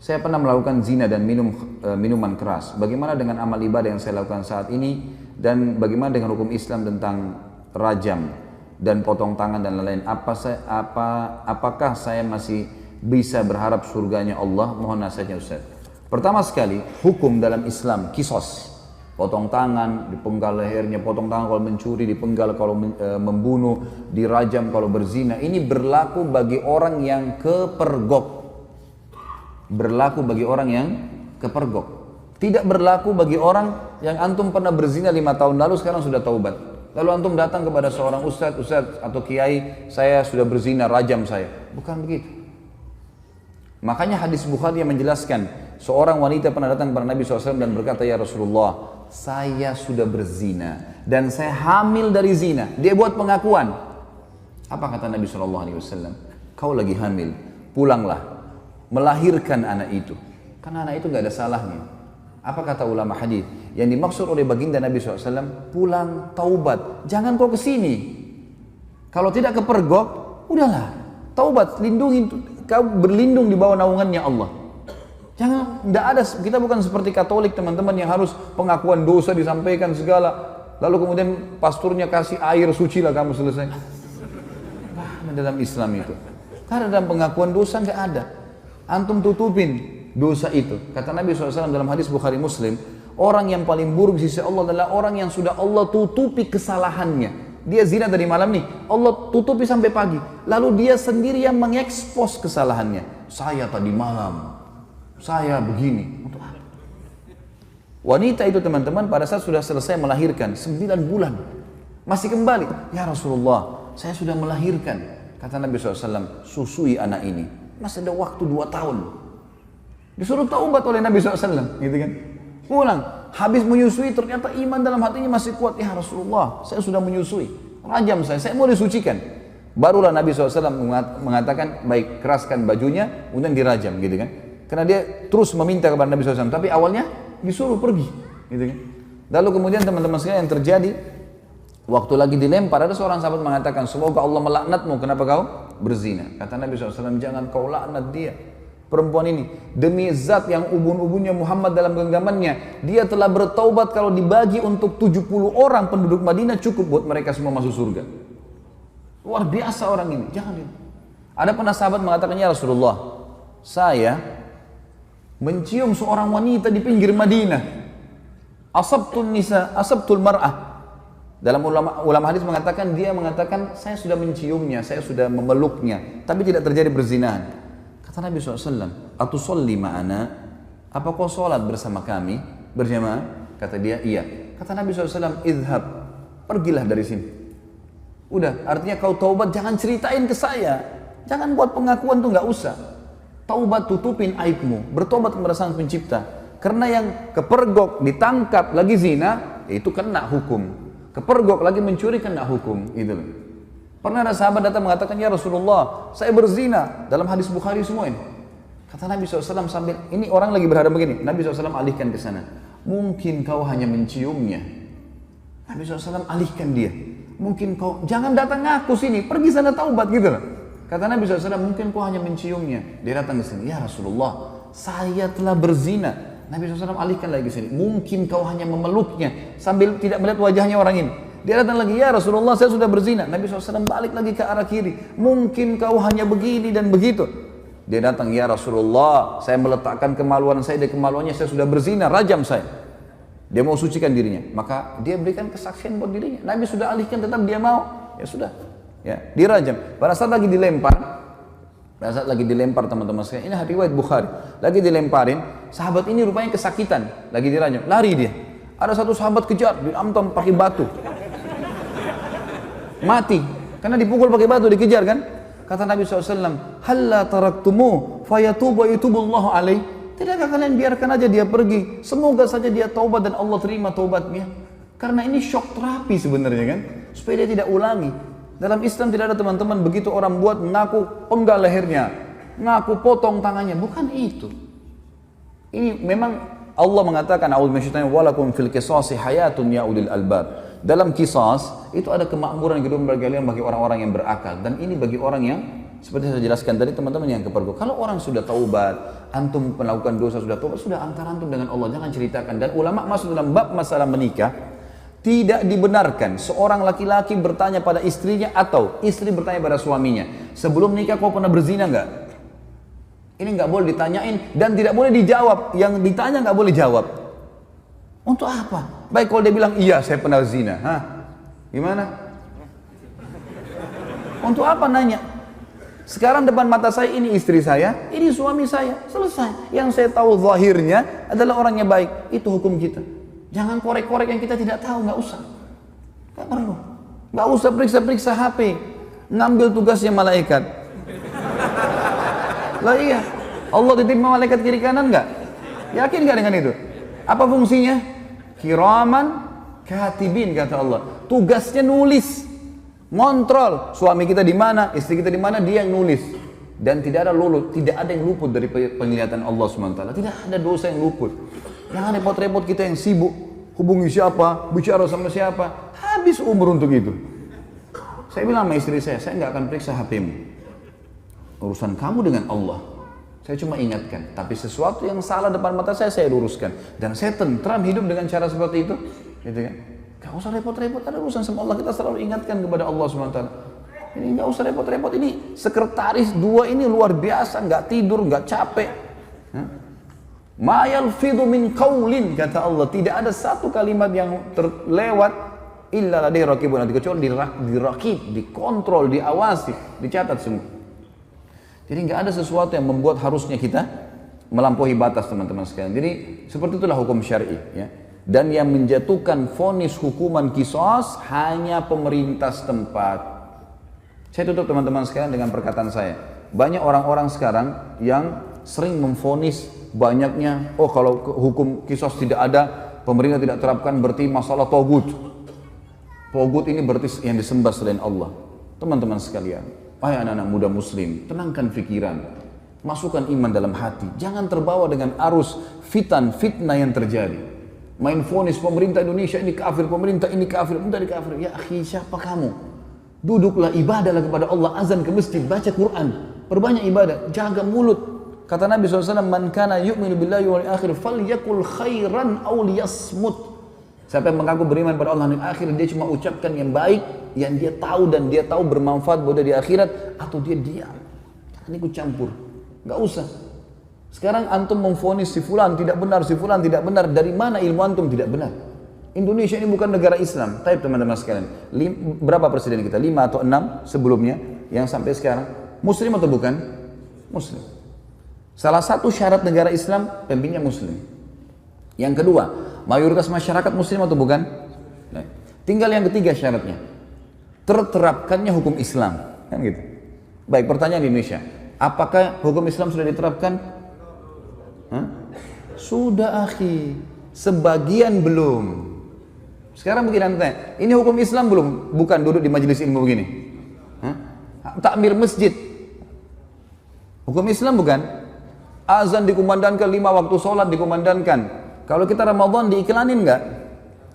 Saya pernah melakukan zina dan minum minuman keras. Bagaimana dengan amal ibadah yang saya lakukan saat ini? Dan bagaimana dengan hukum Islam tentang rajam dan potong tangan dan lain-lain? Apakah saya masih bisa berharap surganya Allah? Mohon nasihatnya Ustaz. Pertama sekali, hukum dalam Islam, kisos. Potong tangan, dipenggal lehernya, potong tangan kalau mencuri, dipenggal kalau membunuh, dirajam kalau berzina. Ini berlaku bagi orang yang kepergok. Berlaku bagi orang yang kepergok. Tidak berlaku bagi orang yang antum pernah berzina 5 tahun lalu sekarang sudah taubat. Lalu antum datang kepada seorang ustadz atau kiai, saya sudah berzina, rajam saya. Bukan begitu. Makanya hadis Bukhari yang menjelaskan, seorang wanita pernah datang kepada Nabi SAW dan berkata, ya Rasulullah, saya sudah berzina dan saya hamil dari zina. Dia buat pengakuan. Apa kata Nabi SAW? Kau lagi hamil, pulanglah, melahirkan anak itu. Karena anak itu gak ada salahnya. Apa kata ulama hadis? Yang dimaksud oleh baginda Nabi SAW, pulang taubat. Jangan kau kesini. Kalau tidak kepergok, udahlah. Taubat, lindungi, kau berlindung di bawah naungannya Allah. Jangan, tidak ada, kita bukan seperti Katolik teman-teman yang harus pengakuan dosa disampaikan segala. Lalu kemudian pasturnya kasih air suci lah kamu selesai. Nah, dalam Islam itu. Karena dalam pengakuan dosa nggak ada. Antum tutupin dosa itu. Kata Nabi SAW dalam hadis Bukhari Muslim, orang yang paling buruk di sisi Allah adalah orang yang sudah Allah tutupi kesalahannya. Dia zina tadi malam nih, Allah tutupi sampai pagi. Lalu dia sendiri yang mengekspos kesalahannya. Saya tadi malam, saya begini. Untuk apa? Wanita itu teman-teman pada saat sudah selesai melahirkan 9 bulan masih kembali, ya Rasulullah, saya sudah melahirkan. Kata Nabi SAW, susui anak ini. Masih ada waktu 2 tahun. Disuruh taubat oleh Nabi SAW, gitu kan? Pulang, habis menyusui ternyata iman dalam hatinya masih kuat. Ya Rasulullah, saya sudah menyusui, rajam saya mau disucikan. Barulah Nabi SAW mengatakan, baik, keraskan bajunya, kemudian dirajam, gitu kan? Karena dia terus meminta kepada Nabi SAW, tapi awalnya disuruh pergi, gitu kan? Lalu kemudian teman-teman sekalian yang terjadi, waktu lagi dilempar, ada seorang sahabat mengatakan, semoga Allah melaknatmu, kenapa kau berzina? Kata Nabi SAW, jangan kau laknat dia, perempuan ini. Demi zat yang ubun-ubunnya Muhammad dalam genggamannya, dia telah bertaubat kalau dibagi untuk 70 orang penduduk Madinah cukup buat mereka semua masuk surga. Luar biasa orang ini, jangan dia. Ada pernah sahabat mengatakan, ya Rasulullah, saya mencium seorang wanita di pinggir Madinah. Asabtul mar'ah. Dalam ulama hadis mengatakan, dia mengatakan, saya sudah menciumnya, saya sudah memeluknya, tapi tidak terjadi perzinahan. Kata Nabi SAW, atusolli ma'ana, apa kau sholat bersama kami, berjamaah? Kata dia, iya. Kata Nabi SAW, idhab, pergilah dari sini. Udah, artinya kau taubat, jangan ceritain ke saya. Jangan buat pengakuan tuh nggak usah. Taubat, tutupin aibmu, bertobat kepada Sang Pencipta. Karena yang kepergok, ditangkap, lagi zina, itu kena hukum. Kepergok lagi mencuri kena hukum, gitu loh. Pernah ada sahabat datang mengatakan, ya Rasulullah, saya berzina, dalam hadis Bukhari semua ini. Kata Nabi SAW sambil, ini orang lagi berhadap begini, Nabi SAW alihkan ke sana. Mungkin kau hanya menciumnya. Nabi SAW alihkan dia. Mungkin kau, jangan datang ngaku sini, pergi sana taubat, gitu loh. Kata Nabi SAW, mungkin kau hanya menciumnya. Dia datang ke sini, ya Rasulullah, saya telah berzina. Nabi SAW alihkan lagi ke sini. Mungkin kau hanya memeluknya sambil tidak melihat wajahnya orang ini. Dia datang lagi, ya Rasulullah, saya sudah berzina. Nabi SAW balik lagi ke arah kiri. Mungkin kau hanya begini dan begitu. Dia datang, ya Rasulullah, saya meletakkan kemaluan saya di kemaluannya, saya sudah berzina, rajam saya. Dia mau sucikan dirinya. Maka dia berikan kesaksian buat dirinya. Nabi sudah alihkan, tetap dia mau. Ya sudah. Ya, dirajam. Pada saat lagi dilempar, teman-teman sekalian, ini riwayat Bukhari, lagi dilemparin, sahabat ini rupanya kesakitan, lagi dirajam, lari dia. Ada satu sahabat kejar, diamtam pakai batu, mati, karena dipukul pakai batu, dikejar kan. Kata Nabi SAW, halla taraktumu fayatubu yatubullahu alaih. Tidakkah kalian biarkan aja dia pergi, semoga saja dia taubat dan Allah terima taubatnya. Karena ini shock terapi sebenarnya kan, supaya dia tidak ulangi. Dalam Islam tidak ada teman-teman begitu orang buat mengaku penggal lehernya, ngaku potong tangannya, bukan itu. Ini memang Allah mengatakan, a'udzu minasyaitonir rajim, walakum fil qisasi hayatun ya ulil albab. Dalam kisas itu ada kemakmuran hidup bagi orang-orang yang berakal, dan ini bagi orang yang seperti saya jelaskan tadi teman-teman yang kepergok. Kalau orang sudah taubat, antum melakukan dosa sudah tobat, sudah antara antum dengan Allah, jangan ceritakan. Dan ulama masuk dalam bab masalah menikah, tidak dibenarkan seorang laki-laki bertanya pada istrinya atau istri bertanya pada suaminya, sebelum nikah kau pernah berzina enggak? Ini enggak boleh ditanyain dan tidak boleh dijawab. Yang ditanya enggak boleh jawab. Untuk apa? Baik kalau dia bilang iya saya pernah zina, hah? Gimana? Untuk apa nanya? Sekarang depan mata saya ini istri saya, ini suami saya, selesai. Yang saya tahu zahirnya adalah orangnya baik, itu hukum kita. Jangan korek-korek yang kita tidak tahu, nggak usah. Nggak perlu. Nggak usah periksa-periksa HP, ngambil tugasnya malaikat. Lah iya, Allah titip malaikat kiri kanan nggak? Yakin nggak dengan itu? Apa fungsinya? Kiraman katibin kata Allah. Tugasnya nulis. Ngontrol suami kita di mana, istri kita di mana, dia yang nulis. Dan tidak ada tidak ada yang luput dari penglihatan Allah SWT. Tidak ada dosa yang luput. Jangan repot-repot kita yang sibuk hubungi siapa, bicara sama siapa, habis umur untuk itu. Saya bilang sama istri saya nggak akan periksa HP-mu. Urusan kamu dengan Allah. Saya cuma ingatkan, tapi sesuatu yang salah depan mata saya luruskan. Dan saya tentram hidup dengan cara seperti itu. Gitu kan? Gak usah repot-repot, ada urusan sama Allah, kita selalu ingatkan kepada Allah SWT. Ini gak usah repot-repot, ini sekretaris dua ini luar biasa, gak tidur, gak capek. Ma yalfidhu min qaulin, kata Allah, tidak ada satu kalimat yang terlewat illa ladaihi raqibun atid, kecuali dirakib, dikontrol, diawasi, dicatat semua. Jadi gak ada sesuatu yang membuat harusnya kita melampaui batas, teman-teman sekalian. Jadi seperti itulah hukum syar'i, ya. Dan yang menjatuhkan vonis hukuman qisas hanya pemerintah setempat. Saya tutup teman-teman sekalian dengan perkataan saya. Banyak orang-orang sekarang yang sering memvonis banyaknya, oh kalau hukum qisas tidak ada, pemerintah tidak terapkan, berarti masalah togut. Togut ini berarti yang disembah selain Allah. Teman-teman sekalian, wahai anak-anak muda muslim, tenangkan pikiran, masukkan iman dalam hati. Jangan terbawa dengan arus fitnah yang terjadi. Main vonis pemerintah Indonesia ini kafir, pemerintah ini kafir, Ya akhi, siapa kamu? Duduklah, ibadahlah kepada Allah, azan ke masjid, baca Quran, perbanyak ibadah, jaga mulut. Kata Nabi SAW, man kana yu'minu billahi wal akhir falyakul khairan aw liyasmut. Siapa yang mengaku beriman pada Allah dan akhir, dia cuma ucapkan yang baik, yang dia tahu dan dia tahu bermanfaat buat dia di akhirat, atau dia diam. Jangan ikut campur, nggak usah. Sekarang antum memvonis si fulan tidak benar, si fulan tidak benar. Dari mana ilmu antum tidak benar? Indonesia ini bukan negara Islam. Tapi teman-teman sekalian, berapa presiden kita? 5 atau 6 sebelumnya yang sampai sekarang muslim atau bukan? Muslim. Salah satu syarat negara Islam pemimpinnya muslim. Yang kedua, mayoritas masyarakat muslim atau bukan? Nah, tinggal yang ketiga syaratnya, terterapkannya hukum Islam, kan gitu. Baik, pertanyaan di Indonesia, apakah hukum Islam sudah diterapkan? Sudah akhi, sebagian belum. Sekarang begini nanti, ini hukum Islam belum? Bukan duduk di majelis ilmu begini. Takmir masjid, hukum Islam bukan? Azan dikumandangkan, 5 waktu sholat dikumandangkan. Kalau kita Ramadan diiklanin nggak?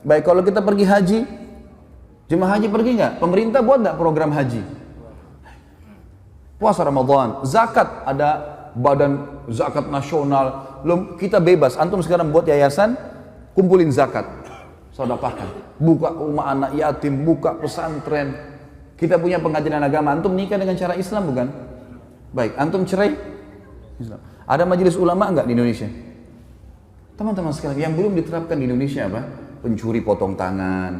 Baik, kalau kita pergi haji, jemaah haji pergi nggak? Pemerintah buat nggak program haji? Puasa Ramadan, zakat, ada badan zakat nasional. Kita bebas, antum sekarang buat yayasan, kumpulin zakat, sedekahkan, buka rumah anak yatim, buka pesantren. Kita punya pengajian agama, antum nikah dengan cara Islam bukan? Baik, antum cerai Islam. Ada majelis ulama enggak di Indonesia? Teman-teman sekalian, yang belum diterapkan di Indonesia apa? Pencuri potong tangan,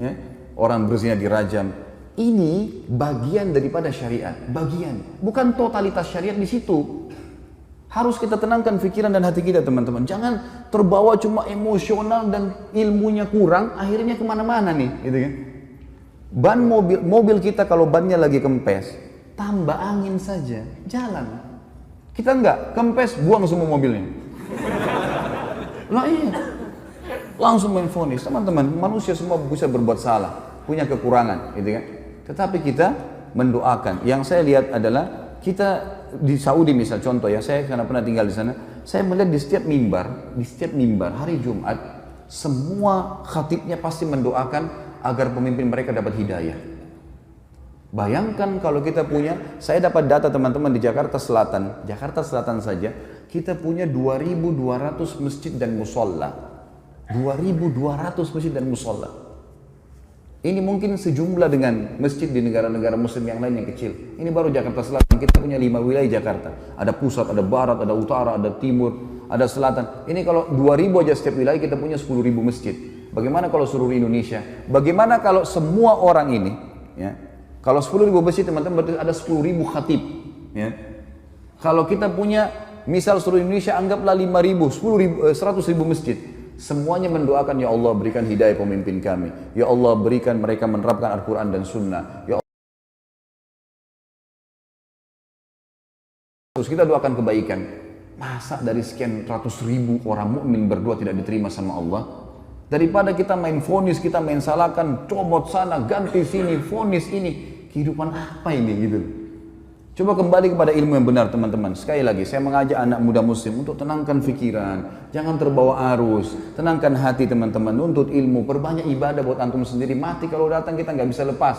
ya? Orang berzina dirajam. Ini bagian daripada syariat, bagian, bukan totalitas syariat di situ. Harus kita tenangkan pikiran dan hati kita, teman-teman. Jangan terbawa cuma emosional dan ilmunya kurang, akhirnya kemana-mana nih, gitu kan? Ban mobil kita kalau bannya lagi kempes, tambah angin saja, jalan. Kita enggak, kempes, buang semua mobilnya. Lah iya, langsung main vonis. Teman-teman, manusia semua bisa berbuat salah, punya kekurangan, gitu kan? Tetapi kita mendoakan. Yang saya lihat adalah kita di Saudi misal contoh ya, saya karena pernah tinggal di sana, saya melihat di setiap mimbar hari Jumat, semua khatibnya pasti mendoakan agar pemimpin mereka dapat hidayah. Bayangkan kalau kita punya, saya dapat data teman-teman di Jakarta Selatan saja, kita punya 2.200 masjid dan musola. 2.200 masjid dan musola. Ini mungkin sejumlah dengan masjid di negara-negara muslim yang lain yang kecil. Ini baru Jakarta Selatan, kita punya 5 wilayah Jakarta. Ada pusat, ada barat, ada utara, ada timur, ada selatan. Ini kalau 2.000 aja setiap wilayah kita punya 10.000 masjid. Bagaimana kalau seluruh Indonesia? Bagaimana kalau semua orang ini, ya, kalau 10.000 masjid teman-teman berarti ada 10.000 khatib. Ya. Kalau kita punya misal seluruh Indonesia anggaplah 5.000, 100.000 masjid. Semuanya mendoakan, ya Allah berikan hidayah pemimpin kami. Ya Allah berikan mereka menerapkan Al-Quran dan Sunnah. Ya Allah. Terus kita doakan kebaikan. Masa dari sekian ratus ribu orang mukmin berdoa tidak diterima sama Allah? Daripada kita main vonis, kita main salahkan, comot sana, ganti sini, vonis ini. Kehidupan apa ini gitu? Coba kembali kepada ilmu yang benar teman-teman. Sekali lagi saya mengajak anak muda muslim untuk tenangkan pikiran, jangan terbawa arus, tenangkan hati teman-teman, nuntut ilmu, perbanyak ibadah buat antum sendiri. Mati kalau datang kita nggak bisa lepas,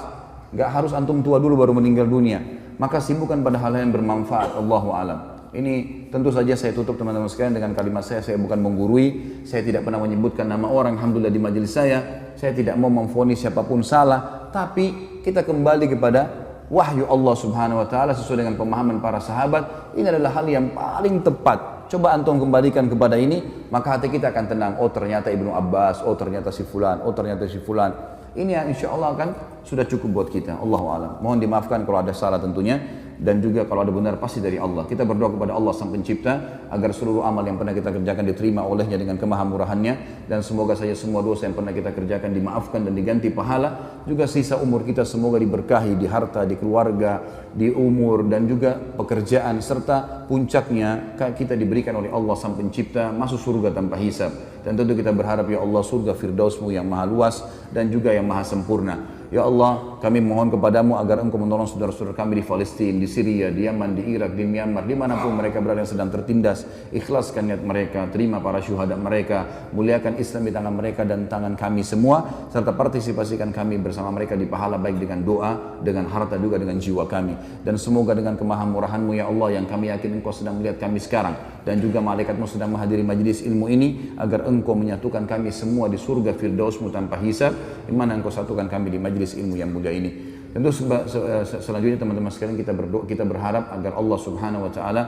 nggak harus antum tua dulu baru meninggal dunia. Maka sibukkan pada hal-hal yang bermanfaat. Allahu a'lam. Ini tentu saja saya tutup teman-teman sekalian dengan kalimat saya bukan menggurui, saya tidak pernah menyebutkan nama orang, alhamdulillah di majelis saya tidak mau memvonis siapapun salah, tapi kita kembali kepada wahyu Allah subhanahu wa ta'ala sesuai dengan pemahaman para sahabat. Ini adalah hal yang paling tepat. Coba antum kembalikan kepada ini, maka hati kita akan tenang. Oh ternyata Ibnu Abbas, oh ternyata si fulan, oh ternyata si fulan. Ini yang insya Allah akan sudah cukup buat kita. Allahu a'lam. Mohon dimaafkan kalau ada salah tentunya. Dan juga kalau ada benar pasti dari Allah. Kita berdoa kepada Allah Sang Pencipta agar seluruh amal yang pernah kita kerjakan diterima olehnya dengan kemahamurahannya, dan semoga saja semua dosa yang pernah kita kerjakan dimaafkan dan diganti pahala. Juga sisa umur kita semoga diberkahi di harta, di keluarga, di umur, dan juga pekerjaan, serta puncaknya kita diberikan oleh Allah Sang Pencipta masuk surga tanpa hisab. Dan tentu kita berharap ya Allah surga Firdausmu yang maha luas dan juga yang maha sempurna. Ya Allah, kami mohon kepadamu agar Engkau menolong saudara-saudara kami di Palestina, di Syria, di Yaman, di Irak, di Myanmar, dimanapun mereka berada yang sedang tertindas. Ikhlaskan niat mereka, terima para syuhada mereka, muliakan Islam di tangan mereka dan tangan kami semua, serta partisipasikan kami bersama mereka di pahala baik dengan doa, dengan harta, juga dengan jiwa kami. Dan semoga dengan kemahamurahan-Mu ya Allah, yang kami yakin Engkau sedang melihat kami sekarang, dan juga malaikat-Mu sedang menghadiri majlis ilmu ini, agar Engkau menyatukan kami semua di surga Firdaus-Mu tanpa hisab, di mana Engkau satukan kami di majlis ilmu yang mulia ini. Tentu selanjutnya teman-teman sekalian kita berdoa, kita berharap agar Allah Subhanahu wa taala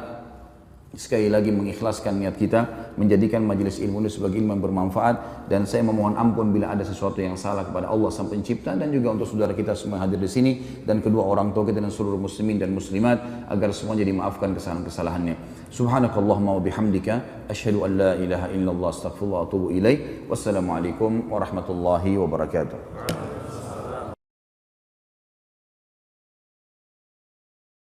sekali lagi mengikhlaskan niat kita, menjadikan majelis ilmu ini sebagai ilmu yang bermanfaat. Dan saya memohon ampun bila ada sesuatu yang salah kepada Allah Sang Pencipta, dan juga untuk saudara kita semua yang hadir di sini, dan kedua orang tua kita dan seluruh muslimin dan muslimat, agar semuanya dimaafkan kesalahan-kesalahannya. Subhanakallahumma wa bihamdika asyhadu an la ilaha illallah astaghfirullah wa atubu ilaik. Wassalamualaikum warahmatullahi wabarakatuh.